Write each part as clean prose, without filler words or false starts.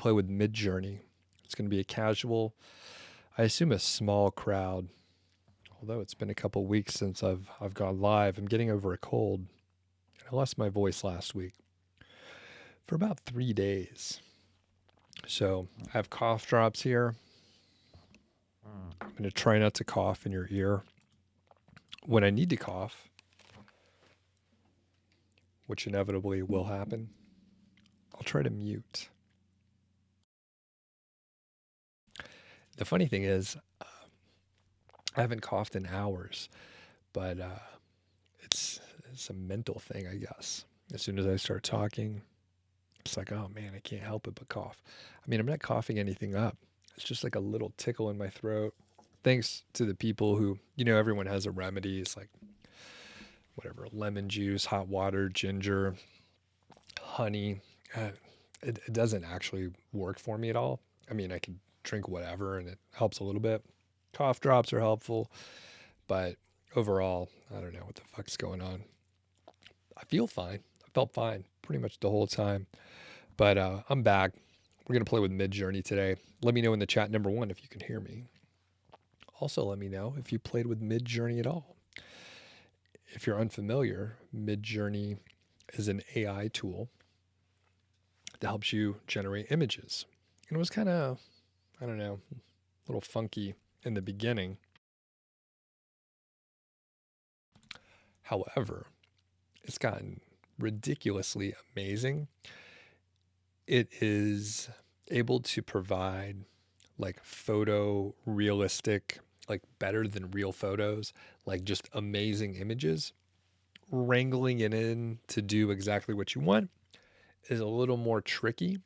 play with Midjourney. It's going to be a casual, I assume a small crowd. Although it's been a couple weeks since I've gone live. I'm getting over a cold. I lost my voice last week for about 3 days. So I have cough drops here. I'm going to try not to cough in your ear. When I need to cough, which inevitably will happen, I'll try to mute. The funny thing is, I haven't coughed in hours, but it's a mental thing, I guess. As soon as I start talking, it's like, oh man, I can't help it but cough. I mean, I'm not coughing anything up. It's just like a little tickle in my throat. Thanks to the people who, everyone has a remedy. It's like whatever, lemon juice, hot water, ginger, honey. It doesn't actually work for me at all. I mean, I can drink whatever and it helps a little bit. Cough drops are helpful, but overall, I don't know what the fuck's going on. I feel fine. I felt fine pretty much the whole time, but I'm back. We're going to play with Midjourney today. Let me know in the chat, number one, if you can hear me. Also, let me know if you played with Midjourney at all. If you're unfamiliar, Midjourney is an AI tool that helps you generate images. And it was kind of, I don't know, a little funky in the beginning. However, it's gotten ridiculously amazing. It is able to provide like photo realistic, like better than real photos, like just amazing images. Wrangling it in to do exactly what you want is a little more tricky,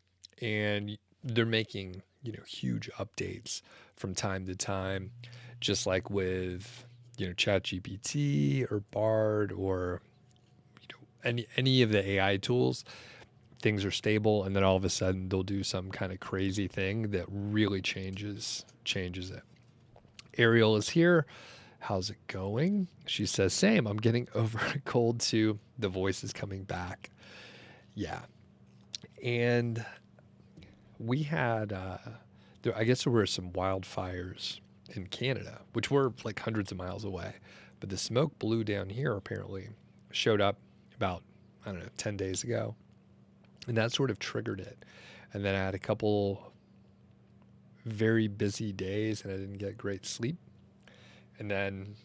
and they're making, huge updates from time to time, just like with, ChatGPT or Bard or, any of the AI tools. Things are stable, and then all of a sudden they'll do some kind of crazy thing that really changes it. Ariel is here. How's it going? She says, same. I'm getting over a cold too. The voice is coming back. Yeah. And we had, I guess there were some wildfires in Canada, which were like hundreds of miles away. But the smoke blew down here, apparently, showed up about, 10 days ago. And that sort of triggered it. And then I had a couple very busy days and I didn't get great sleep. And then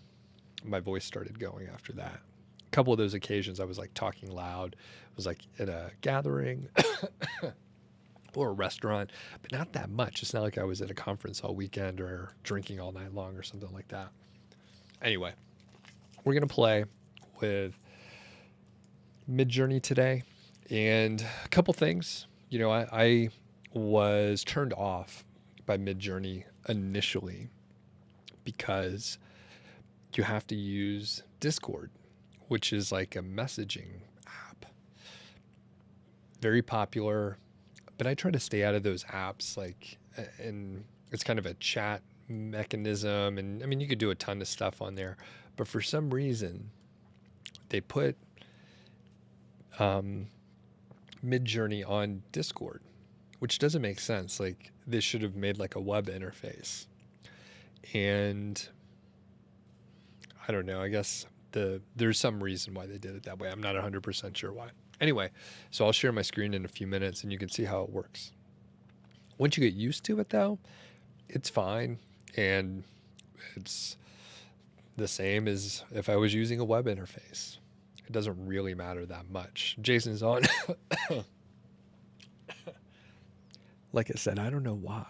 my voice started going after that. A couple of those occasions I was like talking loud. It was like at a gathering or a restaurant, but not that much. It's not like I was at a conference all weekend or drinking all night long or something like that. Anyway, we're going to play with Midjourney today. And a couple things, I was turned off by Midjourney initially because you have to use Discord, which is like a messaging app. Very popular, but I try to stay out of those apps, and it's kind of a chat mechanism. And I mean, you could do a ton of stuff on there, but for some reason they put Midjourney on Discord, which doesn't make sense. Like, they should have made like a web interface. And I don't know, I guess there's some reason why they did it that way. I'm not 100% sure why. Anyway, so I'll share my screen in a few minutes and you can see how it works. Once you get used to it though, it's fine. And it's the same as if I was using a web interface. It doesn't really matter that much. Jason's on. Like I said, I don't know why.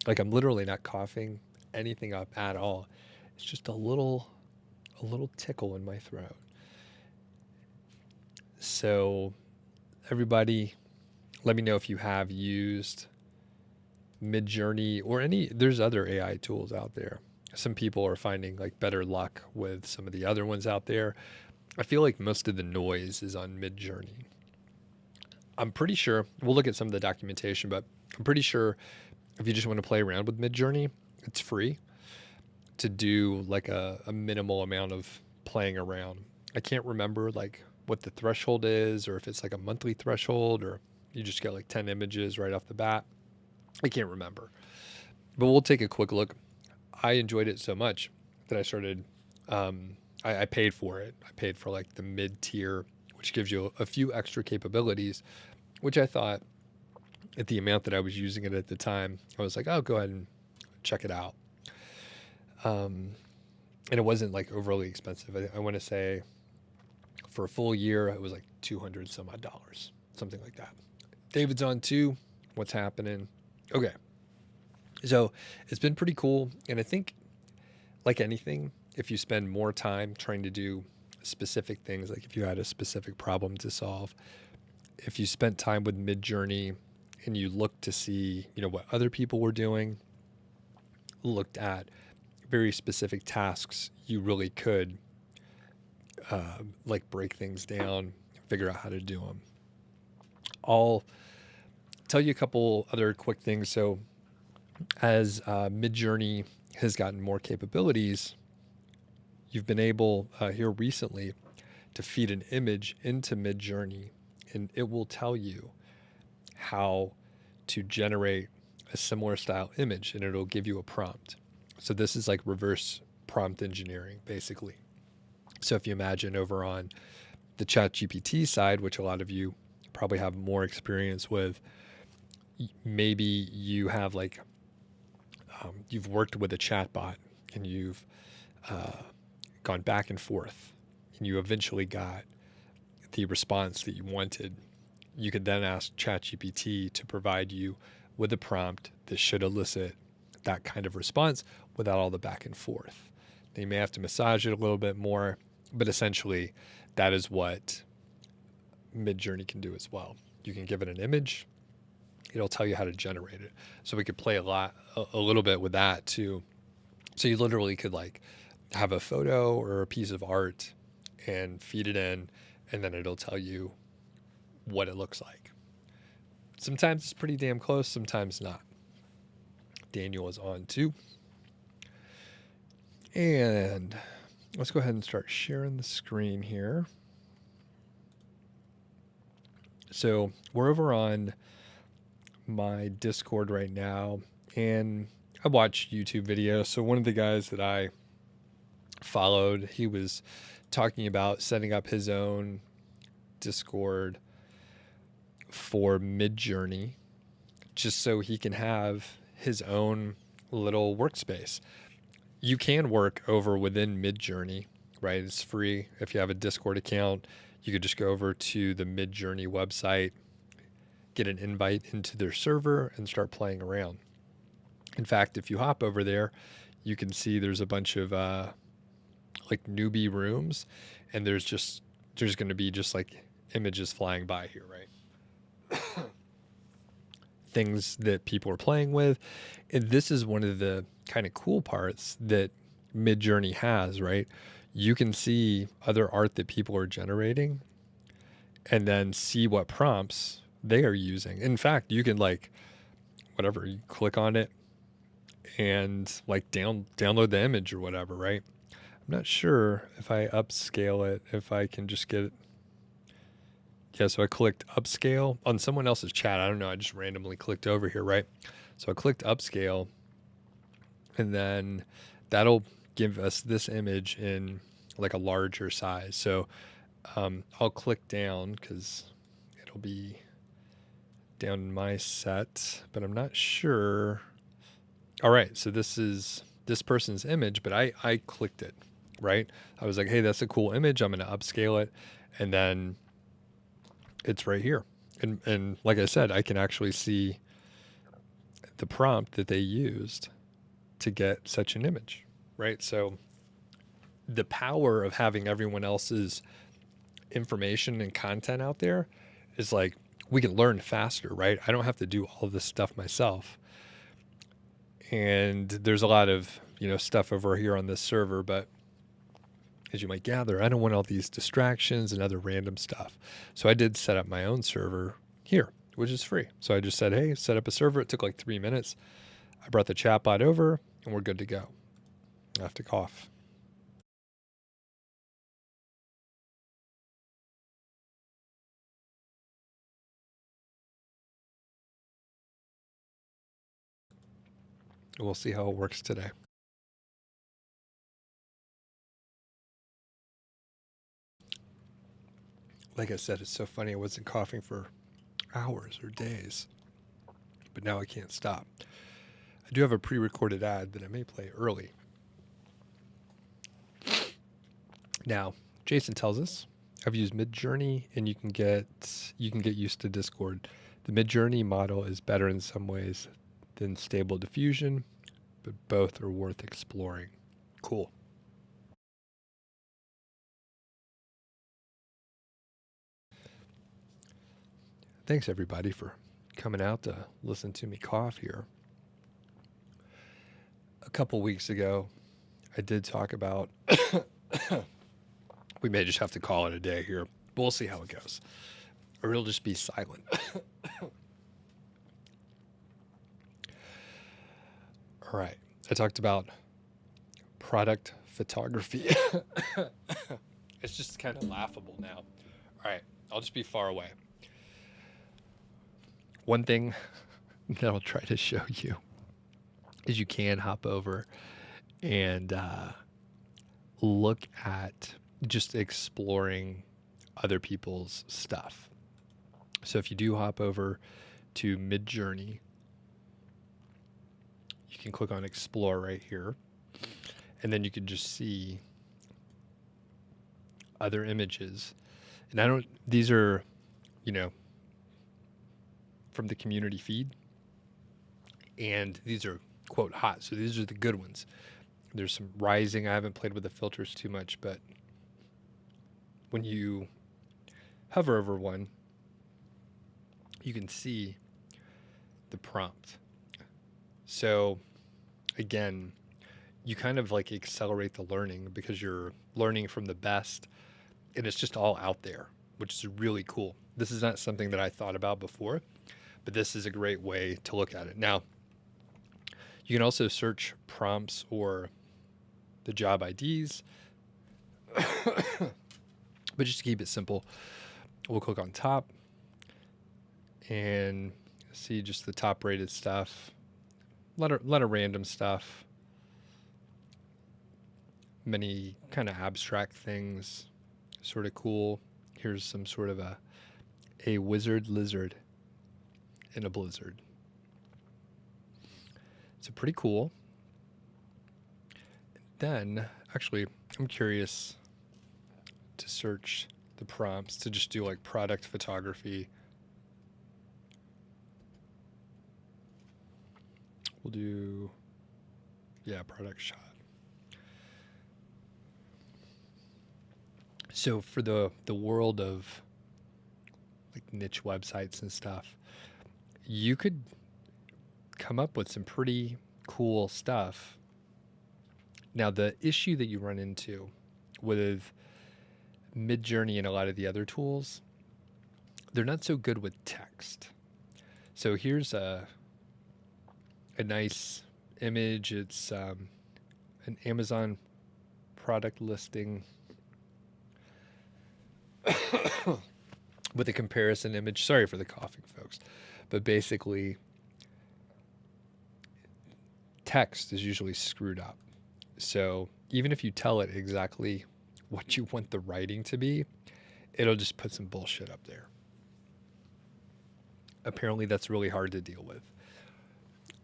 Like, I'm literally not coughing anything up at all. It's just a little tickle in my throat. So everybody, let me know if you have used Midjourney or there's other AI tools out there. Some people are finding like better luck with some of the other ones out there. I feel like most of the noise is on Midjourney. I'm pretty sure, we'll look at some of the documentation, but I'm pretty sure if you just want to play around with Midjourney, it's free to do like a minimal amount of playing around. I can't remember like what the threshold is, or if it's like a monthly threshold, or you just get like 10 images right off the bat. I can't remember. But we'll take a quick look. I enjoyed it so much that I started, I paid for it. I paid for like the mid tier, which gives you a few extra capabilities, which I thought at the amount that I was using it at the time, I was like, oh, go ahead and check it out. And it wasn't like overly expensive. I want to say for a full year, it was like 200 some odd dollars, something like that. David's on too. What's happening? Okay. So it's been pretty cool. And I think, like anything, if you spend more time trying to do specific things, like if you had a specific problem to solve, if you spent time with Midjourney and you looked to see, what other people were doing, looked at very specific tasks, you really could like break things down, figure out how to do them. I'll tell you a couple other quick things. So as Midjourney has gotten more capabilities, you've been able here recently to feed an image into Midjourney, and it will tell you how to generate a similar style image, and it'll give you a prompt. So this is like reverse prompt engineering, basically. So if you imagine over on the ChatGPT side, which a lot of you probably have more experience with, maybe you have like you've worked with a chatbot and you've gone back and forth, and you eventually got the response that you wanted. You could then ask ChatGPT to provide you with a prompt that should elicit that kind of response without all the back and forth. Now, you may have to massage it a little bit more, but essentially that is what Midjourney can do as well. You can give it an image, it'll tell you how to generate it. So we could play a little bit with that too. So you literally could like have a photo or a piece of art and feed it in, and then it'll tell you what it looks like. Sometimes it's pretty damn close, sometimes not. Daniel is on too. And let's go ahead and start sharing the screen here. So we're over on my Discord right now, and I watch YouTube videos. So one of the guys that I followed, he was talking about setting up his own Discord for Midjourney, just so he can have his own little workspace. You can work over within Midjourney, right? It's free. If you have a Discord account, you could just go over to the Midjourney website, get an invite into their server, and start playing around. In fact, if you hop over there, you can see there's a bunch of like newbie rooms, and there's going to be just like images flying by here, right? Things that people are playing with. And this is one of the kind of cool parts that Midjourney has, right? You can see other art that people are generating and then see what prompts they are using. In fact, you can like, whatever, you click on it and like download the image or whatever, right? I'm not sure if I upscale it, if I can just get it. Yeah, so I clicked upscale on someone else's chat. I don't know. I just randomly clicked over here, right? So I clicked upscale, and then that'll give us this image in like a larger size. So I'll click down because it'll be down in my set, but I'm not sure. All right, so this is this person's image, but I clicked it, right? I was like, hey, that's a cool image. I'm going to upscale it, and then it's right here. And like I said, I can actually see the prompt that they used to get such an image, right? So the power of having everyone else's information and content out there is like, we can learn faster, right? I don't have to do all this stuff myself. And there's a lot of, stuff over here on this server, but as you might gather, I don't want all these distractions and other random stuff. So I did set up my own server here, which is free. So I just said, hey, set up a server. It took like 3 minutes. I brought the chatbot over and we're good to go. I have to cough. We'll see how it works today. Like I said, it's so funny. I wasn't coughing for hours or days, but now I can't stop. I do have a pre-recorded ad that I may play early. Now, Jason tells us I've used Midjourney, and you can get used to Discord. The Midjourney model is better in some ways than Stable Diffusion, but both are worth exploring. Cool. Thanks everybody for coming out to listen to me cough here. A couple weeks ago, I did talk about we may just have to call it a day here. We'll see how it goes. Or it'll just be silent. All right. I talked about product photography. It's just kind of laughable now. All right. I'll just be far away. One thing that I'll try to show you is you can hop over and look at just exploring other people's stuff. So if you do hop over to Midjourney, you can click on Explore right here, and then you can just see other images. And these are, from the community feed, and these are quote hot. So these are the good ones. There's some rising. I haven't played with the filters too much, but when you hover over one, you can see the prompt. So again, you kind of like accelerate the learning because you're learning from the best, and it's just all out there, which is really cool. This is not something that I thought about before, but this is a great way to look at it. Now, you can also search prompts or the job IDs, but just to keep it simple, we'll click on top and see just the top rated stuff, a lot of random stuff, many kind of abstract things, sort of cool. Here's some sort of a wizard lizard in a blizzard. So pretty cool. Then, actually, I'm curious to search the prompts to just do like product photography. We'll do, product shot. So for the world of like niche websites and stuff, you could come up with some pretty cool stuff. Now, the issue that you run into with Midjourney and a lot of the other tools, they're not so good with text. So here's a nice image. It's an Amazon product listing with a comparison image. Sorry for the coughing, folks. But basically, text is usually screwed up. So even if you tell it exactly what you want the writing to be, it'll just put some bullshit up there. Apparently, that's really hard to deal with.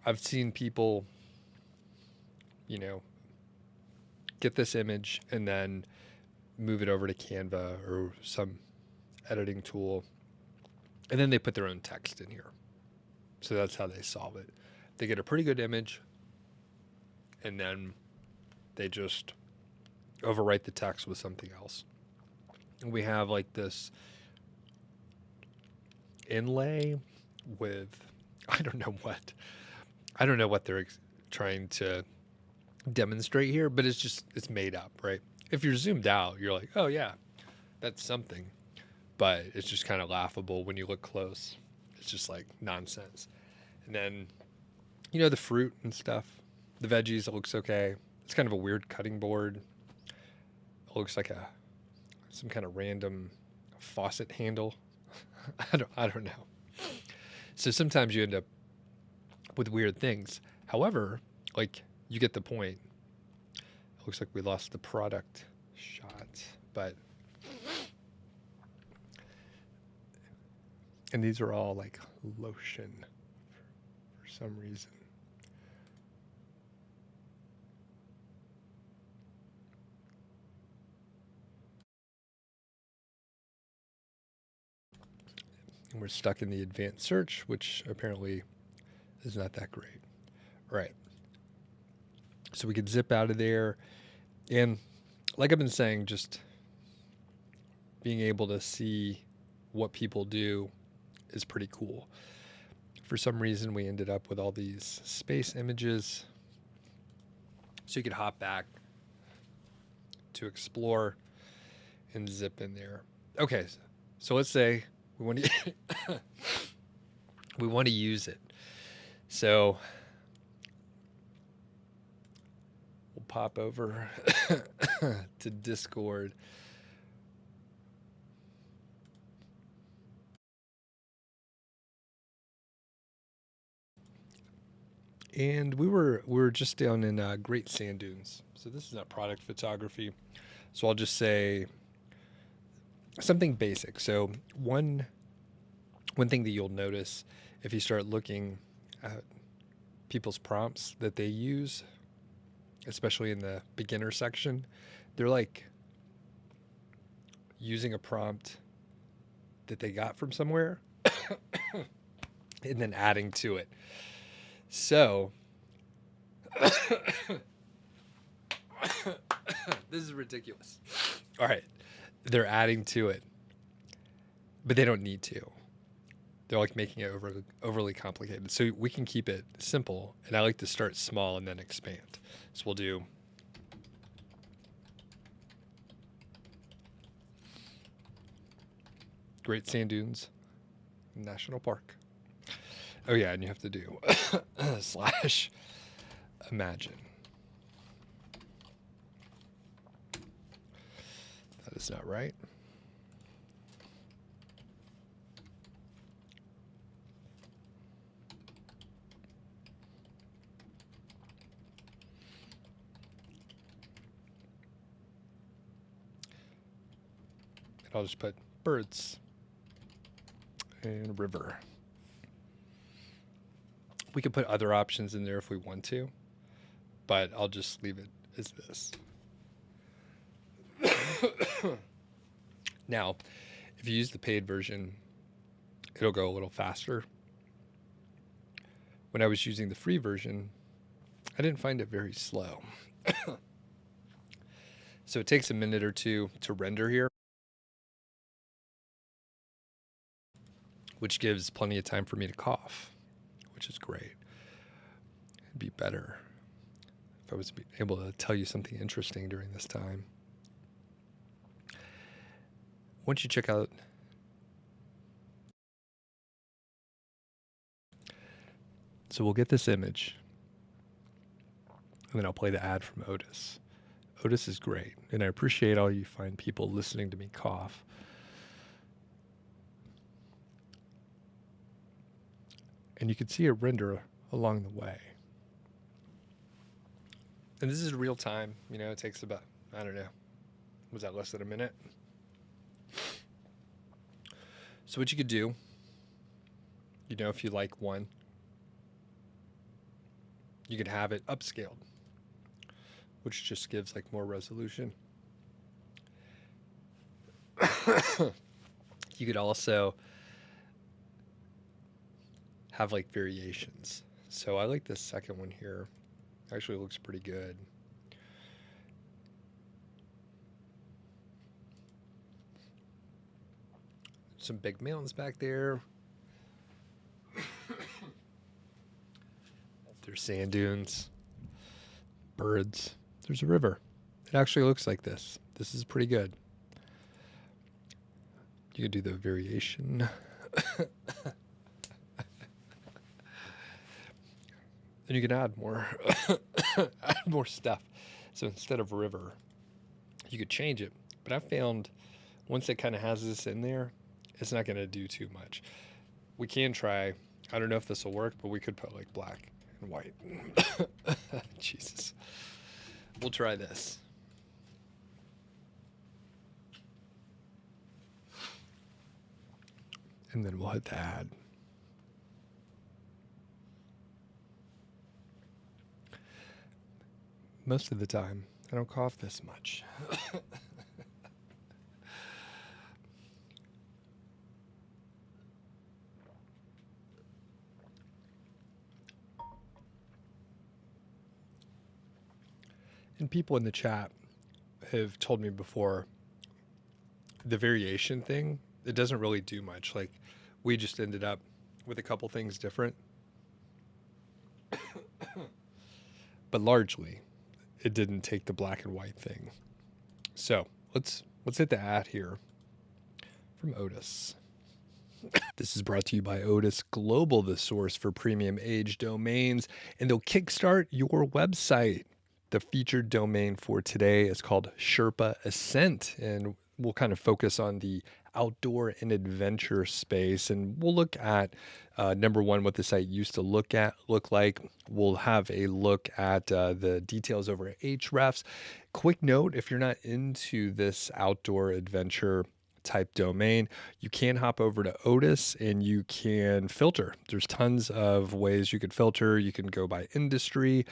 I've seen people, get this image and then move it over to Canva or some editing tool, and then they put their own text in here. So that's how they solve it. They get a pretty good image, and then they just overwrite the text with something else. And we have like this inlay with, I don't know what they're trying to demonstrate here, but it's made up, right? If you're zoomed out, you're like, oh yeah, that's something. But it's just kind of laughable when you look close. It's just like nonsense. And then, the fruit and stuff, the veggies, it looks okay. It's kind of a weird cutting board. It looks like some kind of random faucet handle. I don't know. So sometimes you end up with weird things. However, like, you get the point. It looks like we lost the product shot, but, and these are all like lotion for some reason. And we're stuck in the advanced search, which apparently is not that great. All right. So we could zip out of there. And like I've been saying, just being able to see what people do is pretty cool. For some reason, we ended up with all these space images. So you could hop back to explore and zip in there. Okay, so let's say we want to we want to use it. So we'll pop over to Discord. And we were just down in Great Sand Dunes. So this is not product photography. So I'll just say something basic. So one thing that you'll notice if you start looking at people's prompts that they use, especially in the beginner section, they're like using a prompt that they got from somewhere and then adding to it. So this is ridiculous. All right. They're adding to it, but they don't need to. They're like making it overly complicated. So we can keep it simple. And I like to start small and then expand. So we'll do Great Sand Dunes National Park. Oh yeah, and you have to do slash imagine. That is not right. And I'll just put birds and river. We could put other options in there if we want to, but I'll just leave it as this. Now, if you use the paid version, it'll go a little faster. When I was using the free version, I didn't find it very slow. So it takes a minute or two to render here, which gives plenty of time for me to cough, which is great. It'd be better if I was able to tell you something interesting during this time. Once you check out, so we'll get this image, and then I'll play the ad from Odys. Odys is great, and I appreciate all you fine people listening to me cough. And you can see a render along the way. And this is real time. You know, it takes about, I don't know, was that less than a minute? So what you could do, you know, if you like one, you could have it upscaled, which just gives like more resolution. You could also have like variations. So I like this second one here. Actually looks pretty good. Some big mountains back there. There's sand dunes, birds. There's a river. It actually looks like this. This is pretty good. You could do the variation. And you can add more stuff. So instead of river, you could change it. But I found once it kind of has this in there, it's not going to do too much. We can try, I don't know if this will work, but we could put like black and white. Jesus. We'll try this. And then we'll hit the add. Most of the time, I don't cough this much. And people in the chat have told me before, the variation thing, it doesn't really do much. Like, we just ended up with a couple things different. But largely, it didn't take the black and white thing. So let's hit the ad here from Odys. This is brought to you by Odys Global, the source for premium age domains, and they'll kickstart your website. The featured domain for today is called Sherpa Ascent, and we'll kind of focus on the outdoor and adventure space, and we'll look at number one, what the site used to look like. We'll have a look at the details over at Ahrefs. Quick note, if you're not into this outdoor adventure type domain, you can hop over to Odys and you can filter. There's tons of ways you could filter. You can go by industry,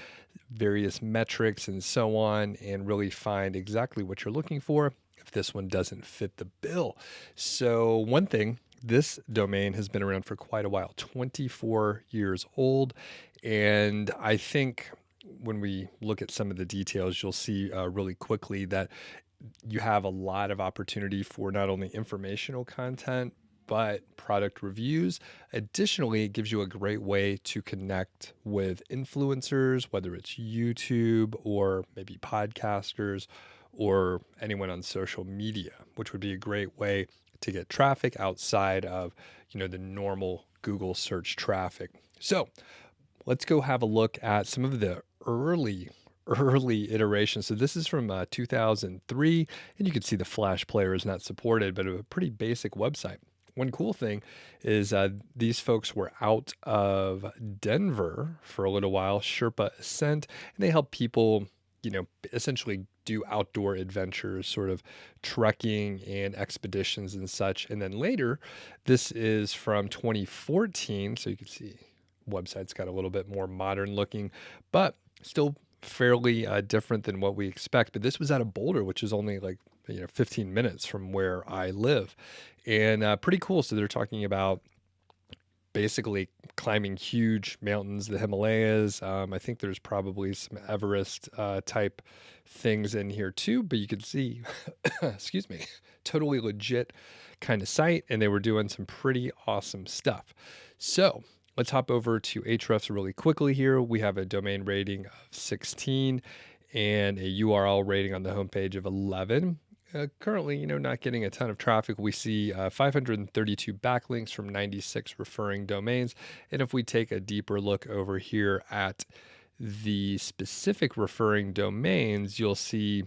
various metrics, and so on, and really find exactly what you're looking for if this one doesn't fit the bill. So one thing, this domain has been around for quite a while, 24 years old. And I think when we look at some of the details, you'll see really quickly that you have a lot of opportunity for not only informational content, but product reviews. Additionally, it gives you a great way to connect with influencers, whether it's YouTube or maybe podcasters or anyone on social media, which would be a great way to get traffic outside of, the normal Google search traffic. So let's go have a look at some of the early iterations. So this is from 2003, and you can see the Flash player is not supported, but a pretty basic website. One cool thing is these folks were out of Denver for a little while, Sherpa Ascent, and they help people, essentially do outdoor adventures, sort of trekking and expeditions and such. And then later, this is from 2014, so you can see website's got a little bit more modern looking, but still fairly different than what we expect. But this was out of Boulder, which is only like 15 minutes from where I live, and pretty cool. So they're talking about basically climbing huge mountains, the Himalayas. I think there's probably some Everest type things in here too, but you can see, excuse me, totally legit kind of site, and they were doing some pretty awesome stuff. So let's hop over to Ahrefs really quickly here. We have a domain rating of 16 and a URL rating on the homepage of 11. Currently, not getting a ton of traffic. We see 532 backlinks from 96 referring domains. And if we take a deeper look over here at the specific referring domains, you'll see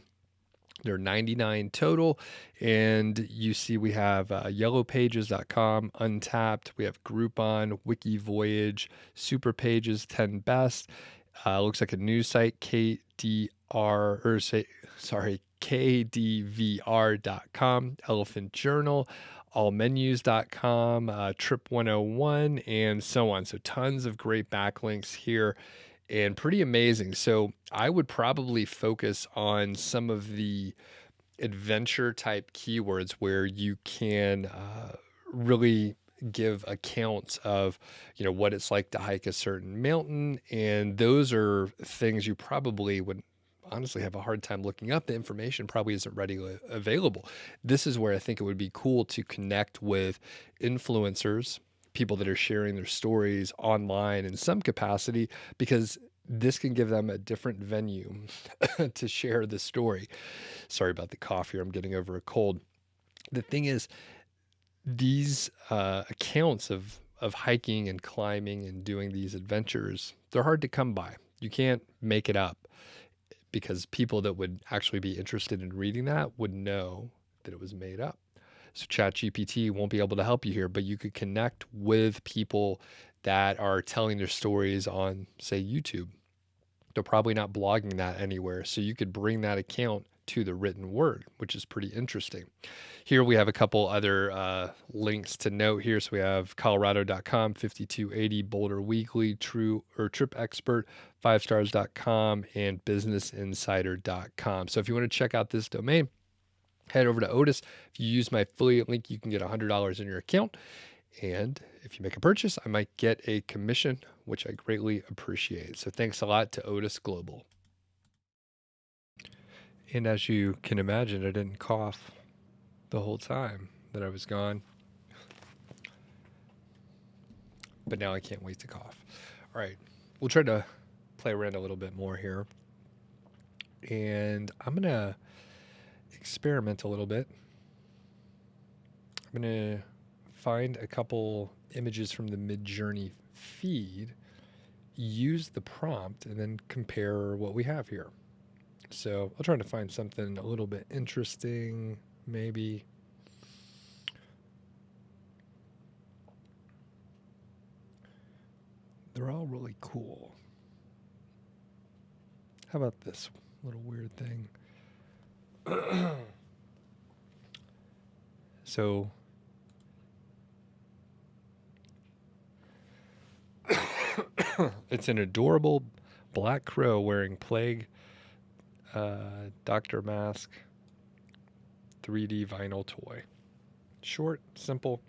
there are 99 total, and you see we have yellowpages.com, Untapped, we have Groupon, Wikivoyage, Superpages, 10 Best. Looks like a news site, KDVR.com, Elephant Journal, allmenus.com, Trip 101, and so on. So tons of great backlinks here, and pretty amazing. So I would probably focus on some of the adventure type keywords where you can really give accounts of, what it's like to hike a certain mountain. And those are things you probably would honestly have a hard time looking up. The information probably isn't readily available. This is where I think it would be cool to connect with influencers, people that are sharing their stories online in some capacity, because this can give them a different venue to share the story. Sorry about the cough here. I'm getting over a cold. The thing is, these accounts of hiking and climbing and doing these adventures, they're hard to come by. You can't make it up, because people that would actually be interested in reading that would know that it was made up. So ChatGPT won't be able to help you here, but you could connect with people that are telling their stories on, say, YouTube. They're probably not blogging that anywhere. So you could bring that account to the written word, which is pretty interesting. Here we have a couple other links to note here. So we have Colorado.com, 5280, Boulder Weekly, True or Trip Expert, 5stars.com, and BusinessInsider.com. So if you want to check out this domain, head over to Odys. If you use my affiliate link, you can get $100 in your account. And if you make a purchase, I might get a commission, which I greatly appreciate. So thanks a lot to Odys Global. And as you can imagine, I didn't cough the whole time that I was gone. But now I can't wait to cough. All right, we'll try to play around a little bit more here. And I'm going to experiment a little bit. I'm going to find a couple images from the Midjourney feed, use the prompt, and then compare what we have here. So I'll try to find something a little bit interesting, maybe. They're all really cool. How about this little weird thing? So it's an adorable black crow wearing plague Dr. Mask 3D vinyl toy. Short, simple.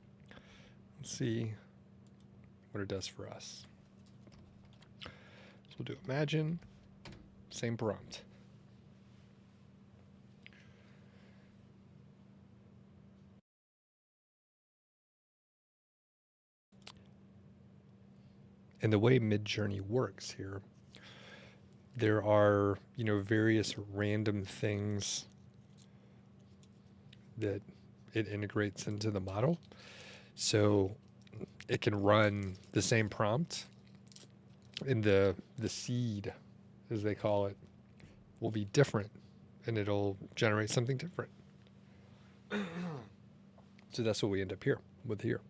Let's see what it does for us. So we'll do imagine, same prompt. And the way Midjourney works here, there are, various random things that it integrates into the model. So it can run the same prompt, and the seed, as they call it, will be different, and it'll generate something different. So that's what we end up with here.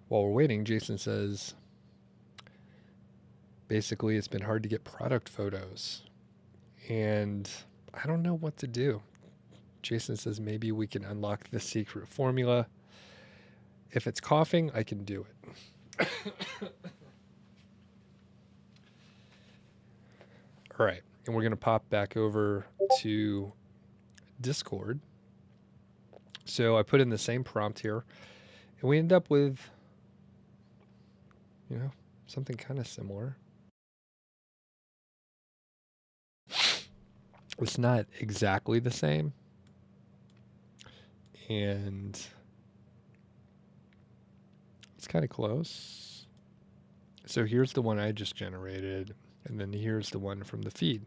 While we're waiting, Jason says, basically, it's been hard to get product photos, and I don't know what to do. Jason says maybe we can unlock the secret formula. If it's coughing, I can do it. All right, and we're going to pop back over to Discord. So I put in the same prompt here, and we end up with, something kind of similar. It's not exactly the same, and it's kind of close. So here's the one I just generated, and then here's the one from the feed.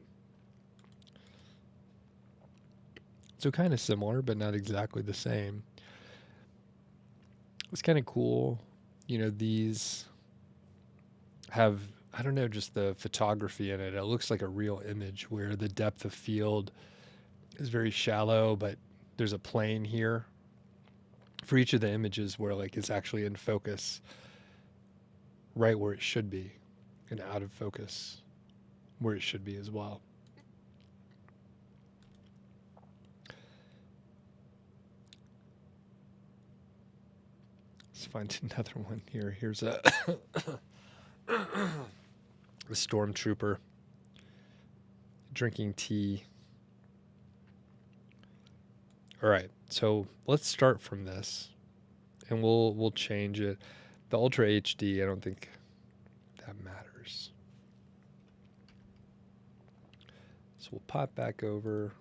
So kind of similar, but not exactly the same. It's kind of cool. These have, I don't know, just the photography in it. It looks like a real image where the depth of field is very shallow, but there's a plane here for each of the images where it's actually in focus right where it should be, and out of focus where it should be as well. Let's find another one here. Here's a stormtrooper drinking tea. All right, so let's start from this, and we'll change it. The Ultra HD, I don't think that matters. So we'll pop back over.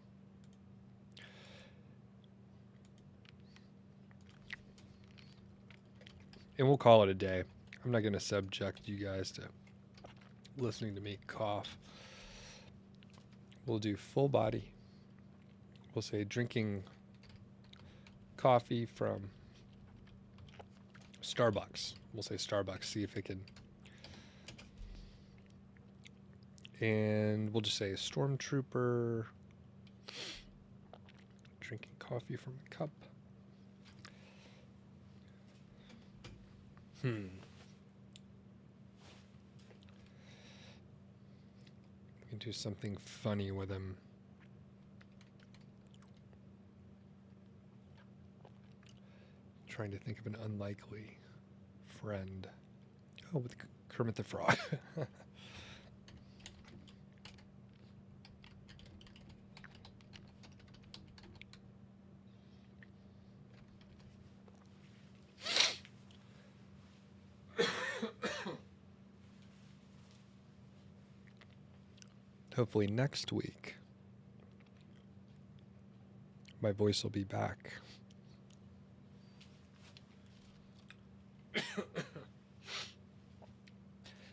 And we'll call it a day. I'm not going to subject you guys to listening to me cough. We'll do full body. We'll say drinking coffee from Starbucks. We'll say Starbucks, see if it can. And we'll just say a stormtrooper drinking coffee from a cup. can do something funny with him. Trying to think of an unlikely friend. Oh, with Kermit the Frog. Hopefully next week, my voice will be back.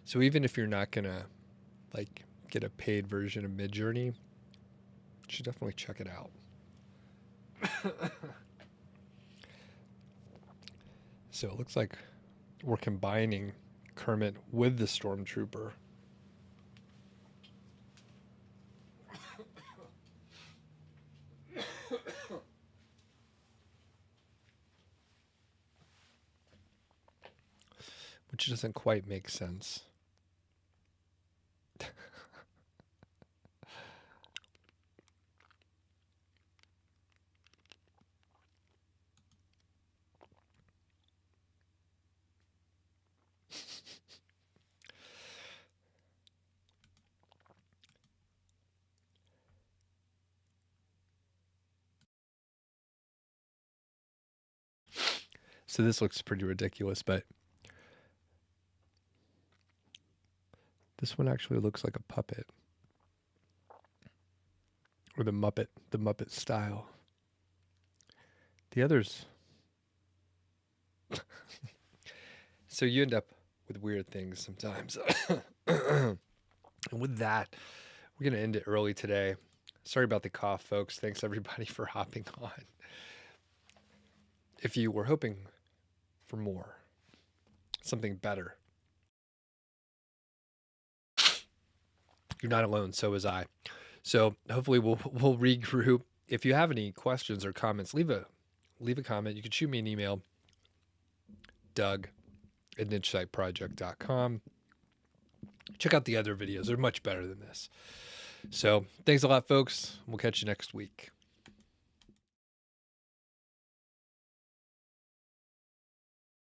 So even if you're not going to like get a paid version of Midjourney, you should definitely check it out. So it looks like we're combining Kermit with the Stormtrooper. Which doesn't quite make sense. So this looks pretty ridiculous, but this one actually looks like a puppet. Or the Muppet style. The others. So you end up with weird things sometimes. And with that, we're going to end it early today. Sorry about the cough, folks. Thanks everybody for hopping on. If you were hoping for more, something better, you're not alone. So was I. So hopefully we'll regroup. If you have any questions or comments, leave a comment. You can shoot me an email, Doug@nichesiteproject.com. Check out the other videos. They're much better than this. So thanks a lot, folks. We'll catch you next week.